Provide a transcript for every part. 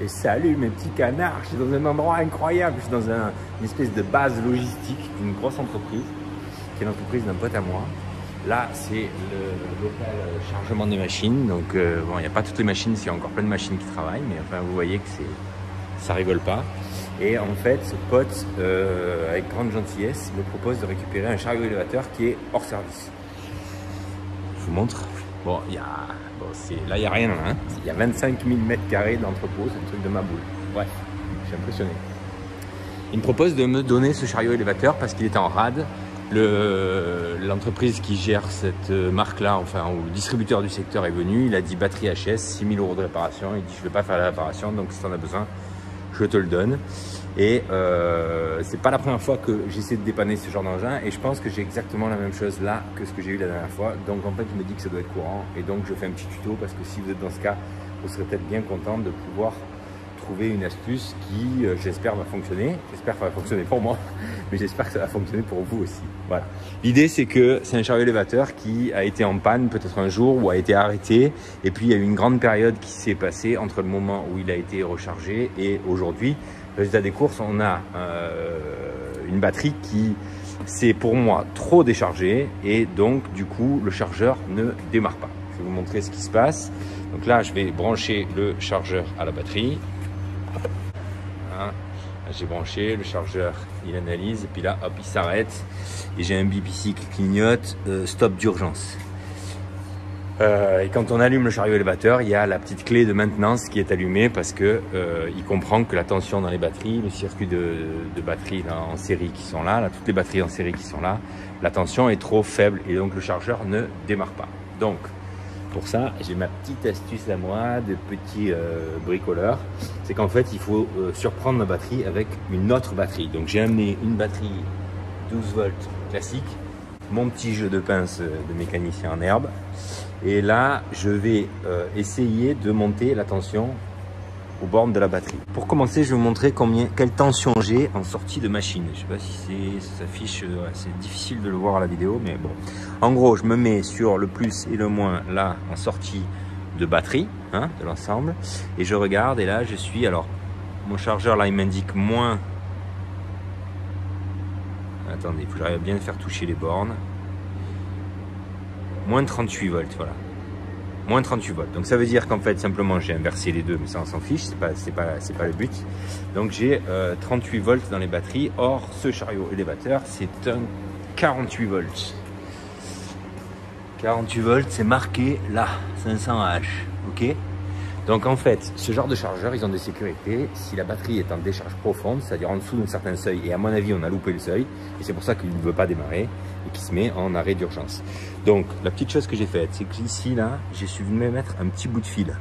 Et salut mes petits canards, je suis dans un endroit incroyable, je suis dans une espèce de base logistique d'une grosse entreprise, qui est l'entreprise d'un pote à moi. Là, c'est le local chargement des machines, donc bon, il n'y a pas toutes les machines, il y a encore plein de machines qui travaillent, mais enfin vous voyez que ça rigole pas. Et en fait, ce pote, avec grande gentillesse, me propose de récupérer un chariot élévateur qui est hors service. Je vous montre. Bon, là, il n'y a rien. Hein. Il y a 25 000 m² d'entrepôt, c'est un truc de ma boule. Bref, je suis impressionné. Il me propose de me donner ce chariot élévateur parce qu'il était en rade. L'entreprise qui gère cette marque-là, enfin, ou le distributeur du secteur est venu. Il a dit batterie HS, 6 000 € de réparation. Il dit je ne vais pas faire la réparation, donc si tu en as besoin, je te le donne. Et c'est pas la première fois que j'essaie de dépanner ce genre d'engin, et je pense que j'ai exactement la même chose là que ce que j'ai eu la dernière fois. Donc en fait je me dis que ça doit être courant, et donc je fais un petit tuto parce que si vous êtes dans ce cas, vous serez peut-être bien content de pouvoir trouver une astuce qui, j'espère, va fonctionner. J'espère que ça va fonctionner pour moi, mais j'espère que ça va fonctionner pour vous aussi. Voilà. L'idée, c'est que c'est un chariot élévateur qui a été en panne peut-être un jour ou a été arrêté. Et puis, il y a eu une grande période qui s'est passée entre le moment où il a été rechargé et aujourd'hui. Résultat des courses, on a une batterie qui s'est pour moi trop déchargée et donc, du coup, le chargeur ne démarre pas. Je vais vous montrer ce qui se passe. Donc là, je vais brancher le chargeur à la batterie. J'ai branché, le chargeur il analyse et puis là hop il s'arrête et j'ai un bip ici qui clignote, stop d'urgence. Et quand on allume le chariot élévateur, il y a la petite clé de maintenance qui est allumée parce que il comprend que la tension dans les batteries, le circuit de batterie là, en série qui sont là, toutes les batteries en série qui sont là, la tension est trop faible et donc le chargeur ne démarre pas. Donc pour ça, j'ai ma petite astuce à moi de petit bricoleur. C'est qu'en fait, il faut surprendre ma batterie avec une autre batterie. Donc, j'ai amené une batterie 12 volts classique, mon petit jeu de pince de mécanicien en herbe. Et là, je vais essayer de monter la tension aux bornes de la batterie. Pour commencer, je vais vous montrer quelle tension j'ai en sortie de machine. Je ne sais pas si ça s'affiche, c'est difficile de le voir à la vidéo, mais bon. En gros, je me mets sur le plus et le moins là en sortie de batterie, hein, de l'ensemble, et je regarde et là je suis, alors mon chargeur là il m'indique moins. Attendez, il faut que j'arrive à bien faire toucher les bornes. Moins 38 volts, voilà. Moins 38 volts. Donc ça veut dire qu'en fait simplement j'ai inversé les deux, mais ça on s'en fiche, c'est pas le but. Donc j'ai 38 volts dans les batteries. Or ce chariot élévateur c'est un 48 volts. 48 volts c'est marqué là, 500H, ok. Donc en fait ce genre de chargeur ils ont des sécurités. Si la batterie est en décharge profonde, c'est-à-dire en dessous d'un certain seuil, et à mon avis on a loupé le seuil, et c'est pour ça qu'il ne veut pas démarrer et qu'il se met en arrêt d'urgence. Donc la petite chose que j'ai faite, c'est que ici là, j'ai su me mettre un petit bout de fil.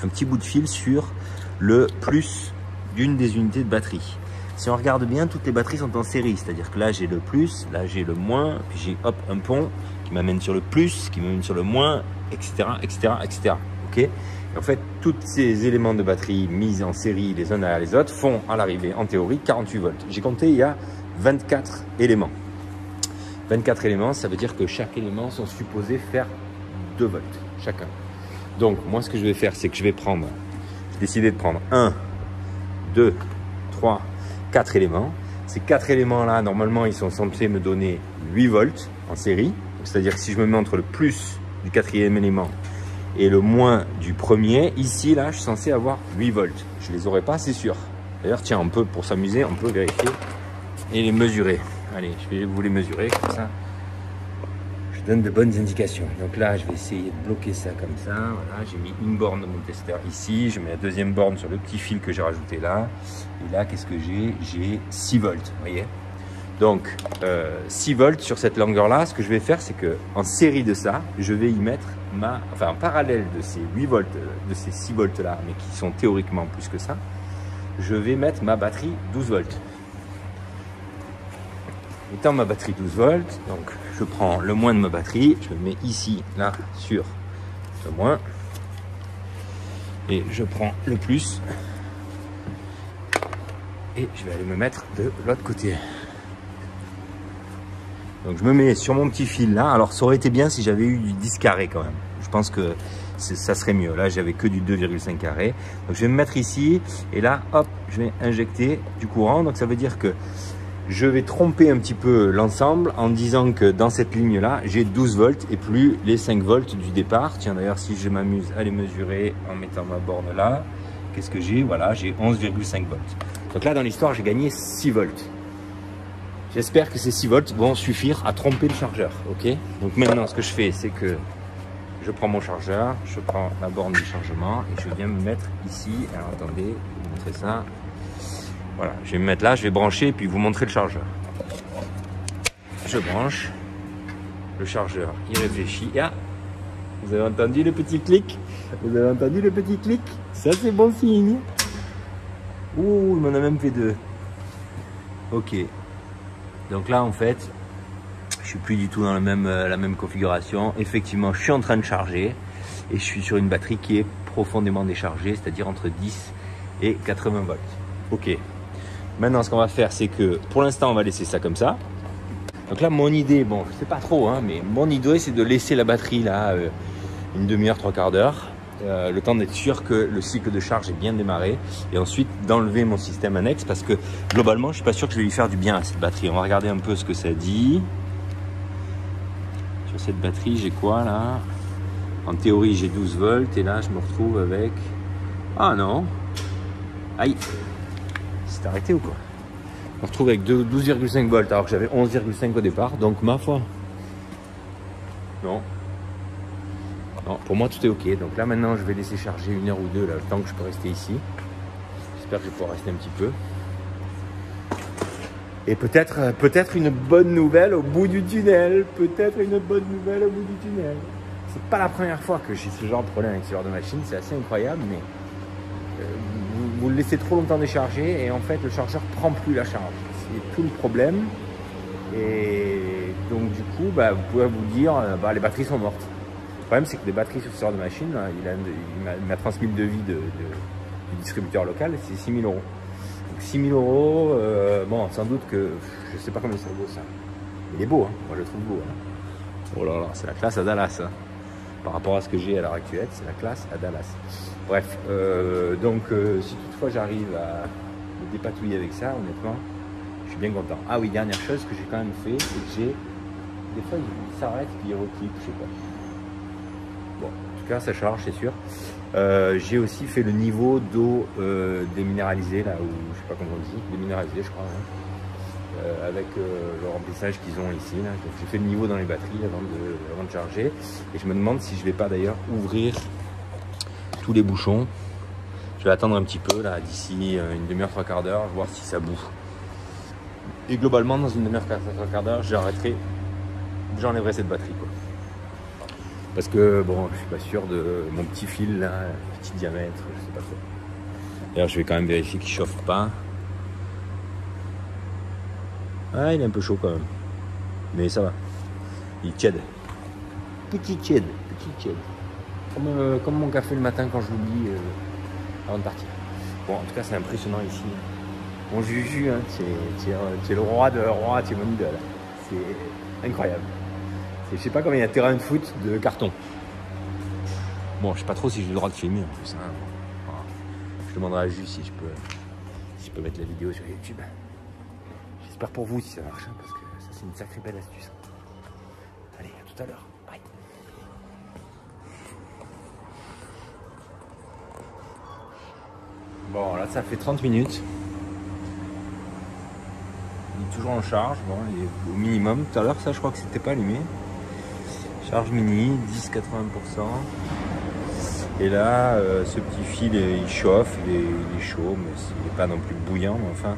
Un petit bout de fil sur le plus d'une des unités de batterie. Si on regarde bien, toutes les batteries sont en série, c'est-à-dire que là j'ai le plus, là j'ai le moins, puis j'ai hop un pont qui m'amène sur le plus, qui m'amène sur le moins, etc. etc. etc. Ok. Et en fait, tous ces éléments de batterie mis en série les uns derrière les autres font à l'arrivée, en théorie, 48 volts. J'ai compté, il y a 24 éléments. 24 éléments, ça veut dire que chaque élément sont supposés faire 2 volts chacun. Donc moi ce que je vais faire, c'est que j'ai décidé de prendre 1, 2, 3, 4 éléments. Ces 4 éléments là, normalement ils sont censés me donner 8 volts en série. C'est-à-dire que si je me mets entre le plus du 4e élément et le moins du premier, ici là je suis censé avoir 8 volts. Je les aurai pas, c'est sûr. D'ailleurs tiens, on peut, pour s'amuser, on peut vérifier et les mesurer. Allez, je vais vous les mesurer comme ça. Je donne de bonnes indications. Donc là, je vais essayer de bloquer ça comme ça. Voilà, j'ai mis une borne de mon testeur ici. Je mets la deuxième borne sur le petit fil que j'ai rajouté là. Et là, qu'est-ce que j'ai? J'ai 6 volts, vous voyez. Donc, 6 volts sur cette longueur-là. Ce que je vais faire, c'est que en série de ça, je vais y mettre en parallèle de ces 8 volts, de ces 6 volts-là, mais qui sont théoriquement plus que ça, je vais mettre ma batterie 12 volts. Étant ma batterie 12 volts, donc je prends le moins de ma batterie, je le mets ici, là, sur le moins, et je prends le plus, et je vais aller me mettre de l'autre côté. Donc je me mets sur mon petit fil là. Alors ça aurait été bien si j'avais eu du 10 carré quand même. Je pense que ça serait mieux. Là, j'avais que du 2,5 carré. Donc, je vais me mettre ici et là, hop, je vais injecter du courant. Donc, ça veut dire que je vais tromper un petit peu l'ensemble en disant que dans cette ligne-là, j'ai 12 volts et plus les 5 volts du départ. Tiens, d'ailleurs, si je m'amuse à les mesurer en mettant ma borne là, qu'est-ce que j'ai? Voilà, j'ai 11,5 volts. Donc là, dans l'histoire, j'ai gagné 6 volts. J'espère que ces 6 volts vont suffire à tromper le chargeur. Ok. Donc maintenant, ce que je fais, c'est que je prends mon chargeur, je prends la borne du chargement et je viens me mettre ici. Alors attendez, je vais vous montrer ça. Voilà, je vais me mettre là, je vais brancher et puis vous montrer le chargeur. Je branche. Le chargeur, il réfléchit. Ah, vous avez entendu le petit clic? Vous avez entendu le petit clic? Ça, c'est bon signe. Ouh, il m'en a même fait 2. Ok. Donc là, en fait, je suis plus du tout dans la même configuration. Effectivement, je suis en train de charger et je suis sur une batterie qui est profondément déchargée, c'est-à-dire entre 10 et 80 volts. Ok. Maintenant, ce qu'on va faire, c'est que pour l'instant, on va laisser ça comme ça. Donc là, mon idée, bon, je sais pas trop, hein, mais mon idée, c'est de laisser la batterie là une demi-heure, 3/4 d'heure. Le temps d'être sûr que le cycle de charge est bien démarré et ensuite d'enlever mon système annexe parce que globalement, je suis pas sûr que je vais lui faire du bien à cette batterie. On va regarder un peu ce que ça dit. Sur cette batterie, j'ai quoi là? En théorie, j'ai 12 volts et là, je me retrouve avec... Ah non! Aïe! C'est arrêté ou quoi? Je me retrouve avec 12,5 volts alors que j'avais 11,5 au départ, donc ma foi. Non. Non, pour moi tout est ok. Donc là maintenant je vais laisser charger 1 heure ou 2 là, le temps que je peux rester ici. J'espère que je vais pouvoir rester un petit peu. Et peut-être une bonne nouvelle au bout du tunnel. Peut-être une bonne nouvelle au bout du tunnel. C'est pas la première fois que j'ai ce genre de problème avec ce genre de machine, c'est assez incroyable, mais vous le laissez trop longtemps décharger et en fait le chargeur prend plus la charge. C'est tout le problème. Et donc du coup, vous pouvez vous dire, les batteries sont mortes. Le problème, c'est que les batteries sur ce genre de machine, là, il m'a transmis le devis du distributeur local, c'est 6 000 euros. Donc 6 000 euros, bon, sans doute que, je sais pas combien ça vaut ça. Il est beau, hein. Moi je le trouve beau. Hein. Oh là là, c'est la classe à Dallas. Hein. Par rapport à ce que j'ai à l'heure actuelle, c'est la classe à Dallas. Bref, donc si toutefois j'arrive à me dépatouiller avec ça, honnêtement, je suis bien content. Ah oui, dernière chose que j'ai quand même fait, c'est que j'ai, des fois il s'arrête puis il reclique, je sais pas. Bon, en tout cas, ça charge, c'est sûr. J'ai aussi fait le niveau d'eau déminéralisée, là, ou je sais pas comment on dit, déminéralisé, je crois, hein, avec le remplissage qu'ils ont ici. Donc, j'ai fait le niveau dans les batteries avant de charger. Et je me demande si je vais pas d'ailleurs ouvrir tous les bouchons. Je vais attendre un petit peu, là, d'ici une demi-heure, 3/4 d'heure, voir si ça bouffe. Et globalement, dans une demi-heure, 3/4 d'heure, j'enlèverai cette batterie, quoi. Parce que bon, je suis pas sûr de mon petit fil là, petit diamètre, je sais pas trop. D'ailleurs, je vais quand même vérifier qu'il chauffe pas. Ah, il est un peu chaud quand même. Mais ça va. Il tiède. Petit tiède. Comme mon café le matin quand je l'oublie avant de partir. Bon, en tout cas, c'est impressionnant ici. Mon Juju, hein, c'est le roi de roi, c'est mon idole. C'est incroyable. Je sais pas combien il y a de terrain de foot de carton. Bon, je sais pas trop si j'ai le droit de filmer en plus. Hein. Voilà. Je demanderai à Jus si je peux mettre la vidéo sur YouTube. J'espère pour vous si ça marche, hein, parce que ça c'est une sacrée belle astuce. Allez, à tout à l'heure. Bye. Bon, là ça fait 30 minutes. Il est toujours en charge. Bon, il est au minimum. Tout à l'heure, ça je crois que c'était pas allumé. Charge mini, 10-80%. Et là, ce petit fil, il chauffe, il est chaud, mais il n'est pas non plus bouillant. Mais enfin,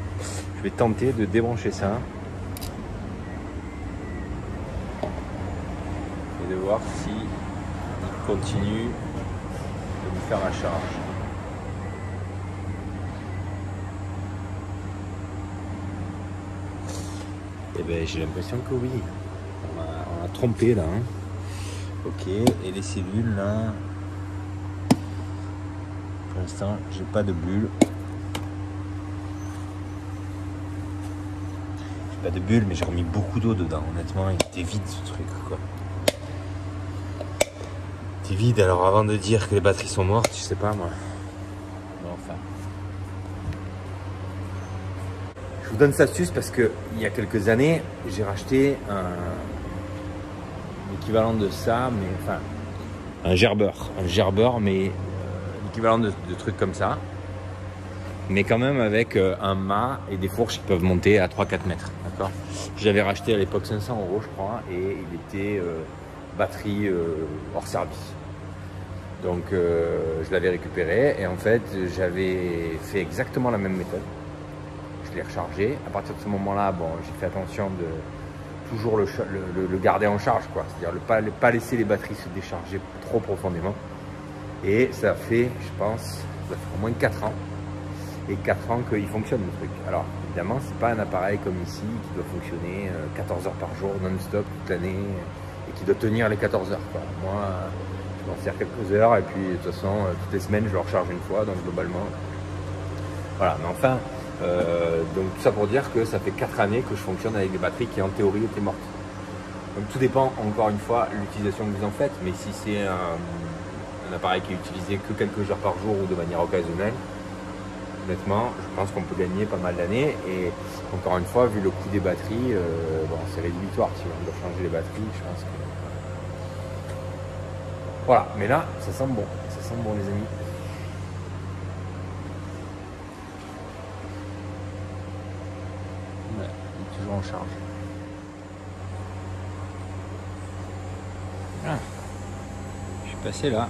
je vais tenter de débrancher ça. Et de voir si il continue de me faire la charge. Et bien, j'ai l'impression que oui. On a trompé là. Hein. Ok, et les cellules là, pour l'instant j'ai pas de bulle. J'ai pas de bulle, mais j'ai remis beaucoup d'eau dedans. Honnêtement, il était vide ce truc quoi. était vide. Alors avant de dire que les batteries sont mortes, je sais pas moi. Bon, enfin. Je vous donne cette astuce parce que il y a quelques années, j'ai racheté un équivalent de ça, mais enfin un gerbeur, mais l'équivalent de trucs comme ça, mais quand même avec un mât et des fourches qui peuvent monter à 3-4 mètres, d'accord. J'avais racheté à l'époque 500 € je crois, et il était batterie hors service. Donc je l'avais récupéré et en fait j'avais fait exactement la même méthode. Je l'ai rechargé. À partir de ce moment-là, bon, j'ai fait attention de toujours le garder en charge, quoi. C'est-à-dire ne pas laisser les batteries se décharger trop profondément. Et ça fait, je pense, ça fait au moins 4 ans. Et 4 ans qu'il fonctionne le truc. Alors évidemment, c'est pas un appareil comme ici qui doit fonctionner 14 heures par jour, non-stop, toute l'année, et qui doit tenir les 14 heures, quoi. Moi, je m'en sers quelques heures et puis de toute façon, toutes les semaines, je le recharge une fois, donc globalement. Voilà, mais enfin, donc tout ça pour dire que ça fait 4 années que je fonctionne avec des batteries qui en théorie étaient mortes. Donc tout dépend, encore une fois, l'utilisation que vous en faites, mais si c'est un appareil qui est utilisé que quelques heures par jour ou de manière occasionnelle, honnêtement, je pense qu'on peut gagner pas mal d'années. Et encore une fois, vu le coût des batteries, bon, c'est rédhibitoire. Si on doit changer les batteries, je pense que... Voilà, mais là, ça sent bon. Ça sent bon, les amis. Ouais, il est toujours en charge. Ah, je suis passé là.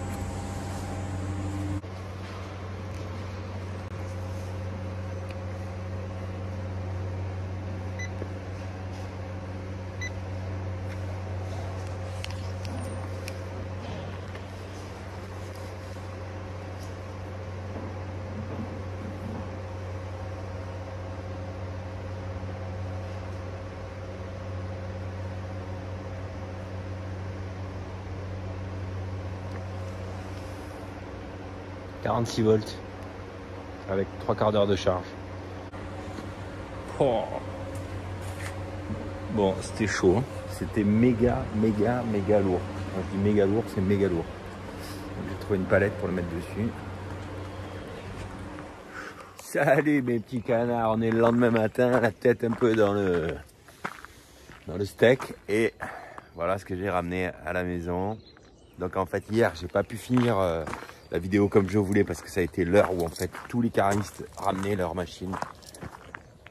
« 46 volts avec 3/4 d'heure de charge. » Oh. Bon, c'était chaud. C'était méga lourd. Quand je dis méga lourd, c'est méga lourd. J'ai trouvé une palette pour le mettre dessus. Salut mes petits canards, on est le lendemain matin, la tête un peu dans le steak. Et voilà ce que j'ai ramené à la maison. Donc en fait hier, j'ai pas pu finir la vidéo comme je voulais parce que ça a été l'heure où en fait tous les caranistes ramenaient leur machine,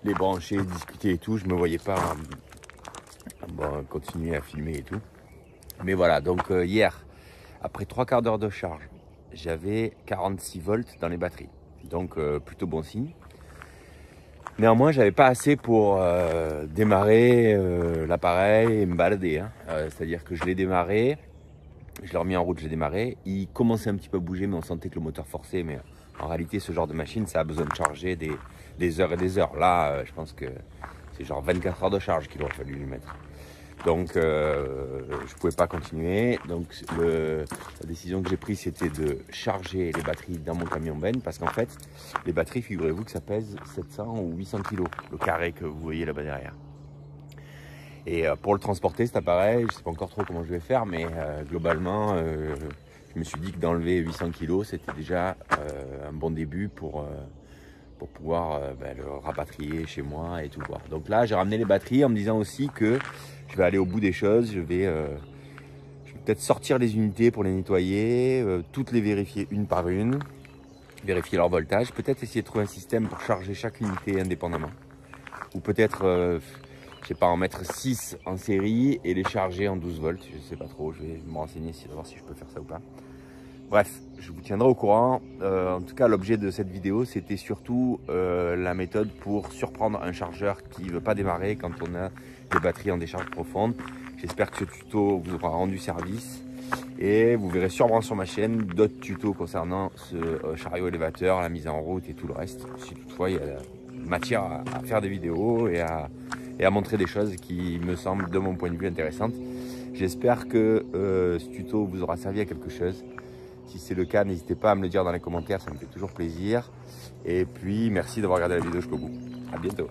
les brancher, discuter et tout. Je me voyais pas bon, continuer à filmer et tout. Mais voilà, donc hier, après 3/4 d'heure de charge, j'avais 46 volts dans les batteries. Donc plutôt bon signe. Néanmoins, j'avais pas assez pour démarrer l'appareil et me balader. Hein. C'est-à-dire que je l'ai démarré. Je l'ai remis en route, j'ai démarré. Il commençait un petit peu à bouger, mais on sentait que le moteur forçait. Mais en réalité, ce genre de machine, ça a besoin de charger des heures et des heures. Là, je pense que c'est genre 24 heures de charge qu'il aurait fallu lui mettre. Donc, je ne pouvais pas continuer. Donc, la décision que j'ai prise, c'était de charger les batteries dans mon camion ben. Parce qu'en fait, les batteries, figurez-vous que ça pèse 700 ou 800 kg, le carré que vous voyez là-bas derrière. Et pour le transporter, cet appareil, je ne sais pas encore trop comment je vais faire, mais globalement, je me suis dit que d'enlever 800 kg, c'était déjà un bon début pour pouvoir le rapatrier chez moi et tout voir. Donc là, j'ai ramené les batteries en me disant aussi que je vais aller au bout des choses. Je vais peut-être sortir les unités pour les nettoyer, toutes les vérifier une par une, vérifier leur voltage, peut-être essayer de trouver un système pour charger chaque unité indépendamment. Ou peut-être... je sais pas, en mettre 6 en série et les charger en 12 volts. Je sais pas trop, je vais me renseigner pour voir si je peux faire ça ou pas. Bref, je vous tiendrai au courant. En tout cas, l'objet de cette vidéo, c'était surtout la méthode pour surprendre un chargeur qui ne veut pas démarrer quand on a des batteries en décharge profonde. J'espère que ce tuto vous aura rendu service. Et vous verrez sûrement sur ma chaîne d'autres tutos concernant ce chariot élévateur, la mise en route et tout le reste. Si toutefois, il y a matière à faire des vidéos et à montrer des choses qui me semblent, de mon point de vue, intéressantes. J'espère que ce tuto vous aura servi à quelque chose. Si c'est le cas, n'hésitez pas à me le dire dans les commentaires, ça me fait toujours plaisir. Et puis, merci d'avoir regardé la vidéo jusqu'au bout. À bientôt.